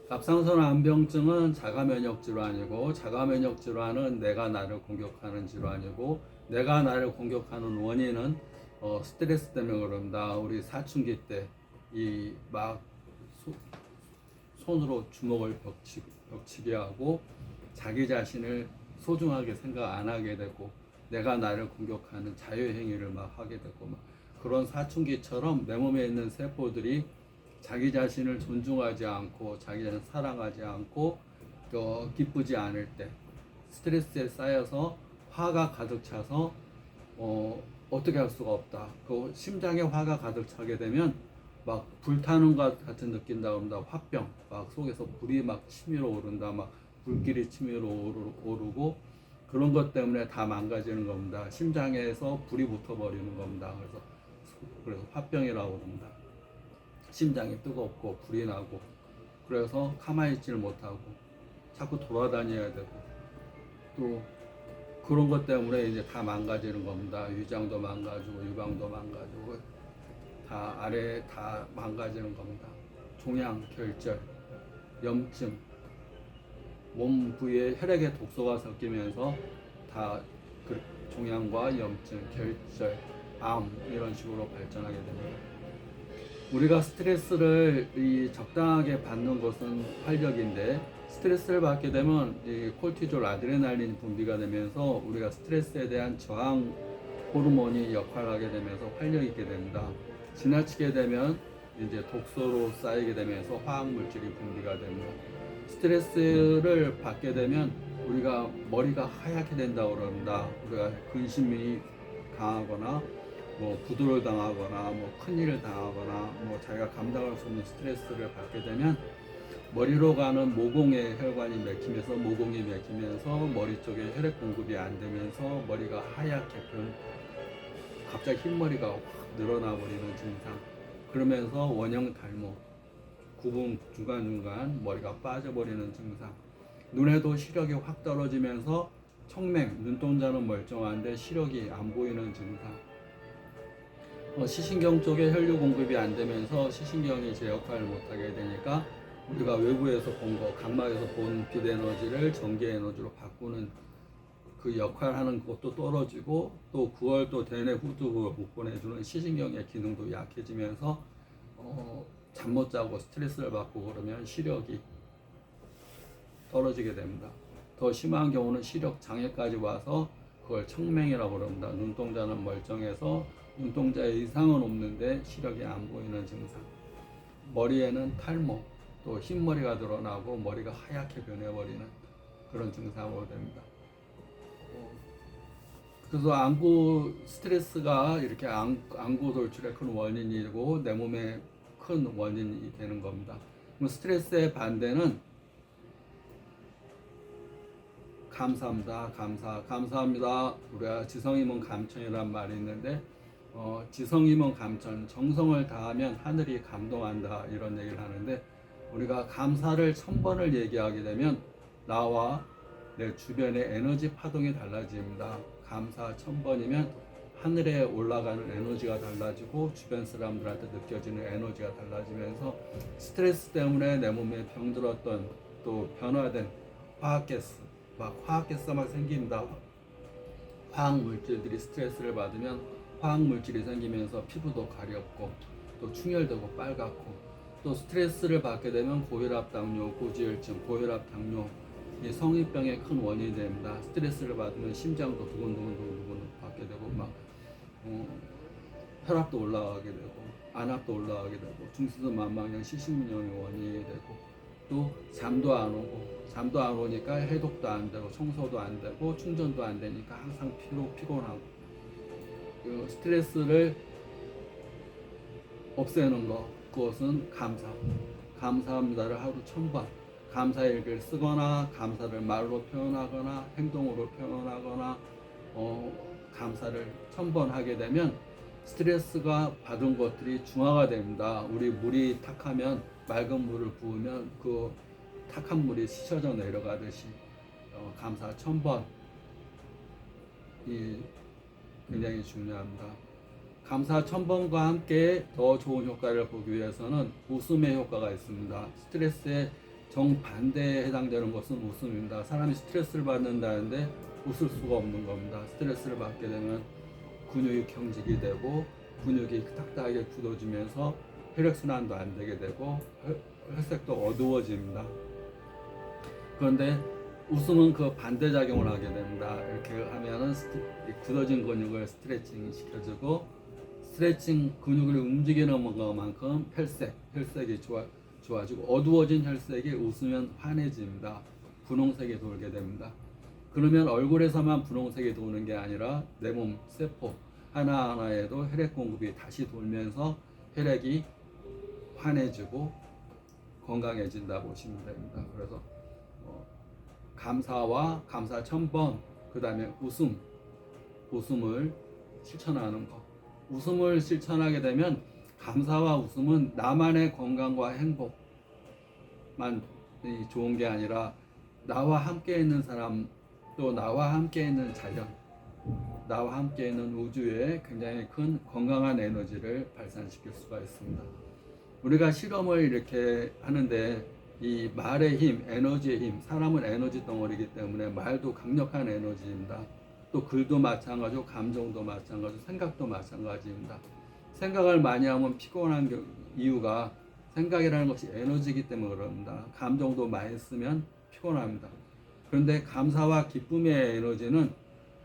갑상선 암병증은 자가면역 질환이고, 자가면역 질환은 내가 나를 공격하는 질환이고, 내가 나를 공격하는 원인은 스트레스 때문에 그런다. 우리 사춘기 때 이 막 손으로 주먹을 벽치게 하고 자기 자신을 소중하게 생각 안 하게 되고, 내가 나를 공격하는 자유행위를 막 하게 되고, 막 그런 사춘기처럼 내 몸에 있는 세포들이 자기 자신을 존중하지 않고 자기 자신을 사랑하지 않고 또 기쁘지 않을 때 스트레스에 쌓여서 화가 가득 차서 어떻게 할 수가 없다. 그 심장에 화가 가득 차게 되면 막 불타는 것 같은 느낀다 그런다. 화병 막 속에서 불이 막 치밀어 오른다. 막 불길이 치밀어 오르고 그런 것 때문에 다 망가지는 겁니다. 심장에서 불이 붙어버리는 겁니다. 그래서 화병이라고 합니다. 심장이 뜨겁고 불이 나고, 그래서 가만히 있지를 못하고 자꾸 돌아다녀야 되고, 또 그런 것 때문에 이제 다 망가지는 겁니다. 위장도 망가지고 유방도 망가지고 다 아래 다 망가지는 겁니다. 종양, 결절, 염증, 몸 부위에 혈액에 독소가 섞이면서 다 그 종양과 염증, 결절, 암 이런 식으로 발전하게 됩니다. 우리가 스트레스를 적당하게 받는 것은 활력인데, 스트레스를 받게 되면 이 콜티졸, 아드레날린 분비가 되면서 우리가 스트레스에 대한 저항 호르몬이 역할을 하게 되면서 활력이 있게 됩니다. 지나치게 되면 이제 독소로 쌓이게 되면서 화학 물질이 분비가 됩니다. 스트레스를 받게 되면 우리가 머리가 하얗게 된다고 그럽니다. 우리가 근심이 강하거나 뭐 부도를 당하거나 뭐 큰일을 당하거나 뭐 자기가 감당할 수 없는 스트레스를 받게 되면 머리로 가는 모공의 혈관이 막히면서, 모공이 막히면서 머리 쪽에 혈액 공급이 안 되면서 머리가 하얗게 갑자기 흰머리가 확 늘어나 버리는 증상, 그러면서 원형 탈모, 구분 중간중간 머리가 빠져버리는 증상, 눈에도 시력이 확 떨어지면서 청맹, 눈동자는 멀쩡한데 시력이 안 보이는 증상, 시신경 쪽에 혈류 공급이 안 되면서 시신경이 제 역할을 못하게 되니까 우리가 외부에서 본 거, 각막에서 본 빛 에너지를 전기 에너지로 바꾸는 그 역할하는 것도 떨어지고, 또 9월 또 대뇌 후두부를 못 보내주는 시신경의 기능도 약해지면서 잠 못 자고 스트레스를 받고 그러면 시력이 떨어지게 됩니다. 더 심한 경우는 시력 장애까지 와서 그걸 청맹이라고 합니다. 눈동자는 멀쩡해서 눈동자 이상은 없는데 시력이 안 보이는 증상. 머리에는 탈모, 또 흰머리가 드러나고 머리가 하얗게 변해버리는 그런 증상으로 됩니다. 그래서 안구 스트레스가 이렇게 안구 돌출의 큰 원인이고 내 몸의 큰 원인이 되는 겁니다. 그럼 스트레스의 반대는 감사합니다. 감사합니다. 우리가 지성이면 감천이란 말이 있는데, 지성이면 감천, 정성을 다하면 하늘이 감동한다 이런 얘기를 하는데, 우리가 감사를 1000번을 얘기하게 되면 나와 내 주변의 에너지 파동이 달라집니다. 감사 1000번이면 하늘에 올라가는 에너지가 달라지고 주변 사람들한테 느껴지는 에너지가 달라지면서 스트레스 때문에 내 몸에 병들었던 또 변화된 화학가스가 막 생깁니다. 화학 물질들이 스트레스를 받으면 화학 물질이 생기면서 피부도 가렵고 또 충혈되고 빨갛고, 또 스트레스를 받게 되면 고혈압, 당뇨, 고지혈증, 고혈압, 당뇨 이 성인병의 큰 원인이 됩니다. 스트레스를 받으면 심장도 두근두근 받게 되고 막 혈압도 올라가게 되고 안압도 올라가게 되고 중수도만망형 시신염의 원인이 되고, 또 잠도 안 오니까 해독도 안 되고 청소도 안 되고 충전도 안 되니까 항상 피곤하고, 그 스트레스를 없애는 것, 그것은 감사합니다를 하루 1000번 감사일기를 쓰거나 감사를 말로 표현하거나 행동으로 표현하거나 감사를 1000번 하게 되면 스트레스가 받은 것들이 중화가 됩니다. 우리 물이 탁하면 맑은 물을 부으면 그 탁한 물이 씻어져 내려가듯이 감사 1000번이 굉장히 중요합니다. 감사 1000번과 함께 더 좋은 효과를 보기 위해서는 웃음의 효과가 있습니다. 스트레스에 정반대에 해당되는 것은 웃음입니다. 사람이 스트레스를 받는다는데 웃을 수가 없는 겁니다. 스트레스를 받게 되면 근육이 경직이 되고 근육이 딱딱하게 굳어지면서 혈액순환도 안 되게 되고 혈색도 어두워집니다. 그런데 웃음은 그 반대작용을 하게 됩니다. 이렇게 하면은 굳어진 근육을 스트레칭 시켜주고 스트레칭 근육을 움직이는 것만큼 혈색이 좋아지고 어두워진 혈색이 웃으면 환해집니다. 분홍색이 돌게 됩니다. 그러면 얼굴에서만 분홍색이 도는 게 아니라 내 몸 세포 하나하나에도 혈액 공급이 다시 돌면서 혈액이 환해지고 건강해진다 보시면 됩니다. 그래서 감사와 감사 1000번, 그 다음에 웃음을 실천하는 것. 웃음을 실천하게 되면 감사와 웃음은 나만의 건강과 행복만 좋은 게 아니라 나와 함께 있는 사람, 또 나와 함께 있는 자연, 나와 함께 있는 우주에 굉장히 큰 건강한 에너지를 발산시킬 수가 있습니다. 우리가 실험을 이렇게 하는데 이 말의 힘, 에너지의 힘, 사람은 에너지 덩어리이기 때문에 말도 강력한 에너지입니다. 또 글도 마찬가지고 감정도 마찬가지고 생각도 마찬가지입니다. 생각을 많이 하면 피곤한 이유가 생각이라는 것이 에너지이기 때문에 그럽니다. 감정도 많이 쓰면 피곤합니다. 그런데 감사와 기쁨의 에너지는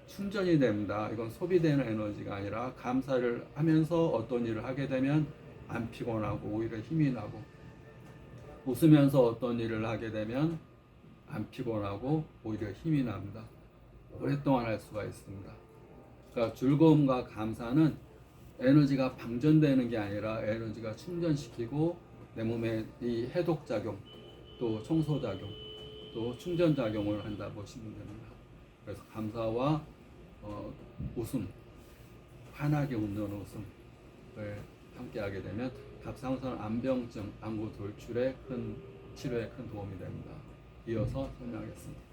충전이 됩니다. 이건 소비되는 에너지가 아니라 감사를 하면서 어떤 일을 하게 되면 안 피곤하고 오히려 힘이 나고, 웃으면서 어떤 일을 하게 되면 안 피곤하고 오히려 힘이 납니다. 오랫동안 할 수가 있습니다. 그러니까 즐거움과 감사는 에너지가 방전되는 게 아니라 에너지가 충전시키고 내 몸에 이 해독작용, 또 청소작용, 또 충전작용을 한다 보시면 됩니다. 그래서 감사와 웃음, 환하게 웃는 웃음을 함께 하게 되면 갑상선 암병증, 암구 돌출에 큰 치료에 큰 도움이 됩니다. 이어서 설명하겠습니다.